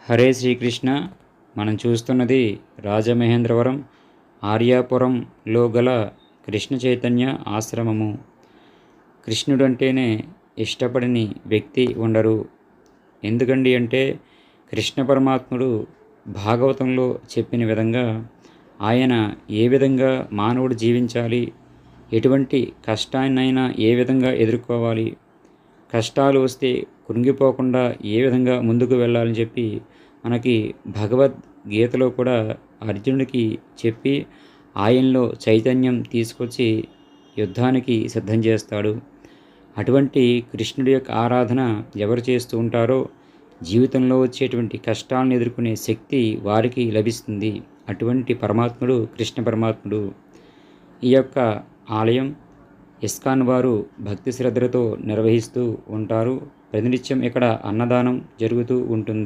హరే శ్రీకృష్ణ. మనం చూస్తున్నది రాజమహేంద్రవరం ఆర్యాపురంలో గల కృష్ణ చైతన్య ఆశ్రమము. కృష్ణుడంటేనే ఇష్టపడని వ్యక్తి ఉండరు. ఎందుకండి అంటే కృష్ణ పరమాత్ముడు భాగవతంలో చెప్పిన విధంగా ఆయన ఏ విధంగా మానవుడు జీవించాలి, ఎటువంటి కష్టాన్నైనా ఏ విధంగా ఎదుర్కోవాలి, కష్టాలు వస్తే కృంగిపోకుండా ఏ విధంగా ముందుకు వెళ్ళాలని చెప్పి మనకి భగవద్గీతలో కూడా అర్జునుడికి చెప్పి ఆయనలో చైతన్యం తీసుకొచ్చి యుద్ధానికి సిద్ధం చేస్తాడు. అటువంటి కృష్ణుడి యొక్క ఆరాధన ఎవరు చేస్తూ ఉంటారో జీవితంలో వచ్చేటువంటి కష్టాలను ఎదుర్కొనే శక్తి వారికి లభిస్తుంది. అటువంటి పరమాత్ముడు కృష్ణ పరమాత్ముడు. ఈ యొక్క ఆలయం ఇస్కాన్ వారు భక్తి శ్రద్ధలతో నిర్వహిస్తూ ఉంటారు. ప్రతినిత్యం ఇక్కడ అన్నదానం జరుగుతూ ఉంటుంది.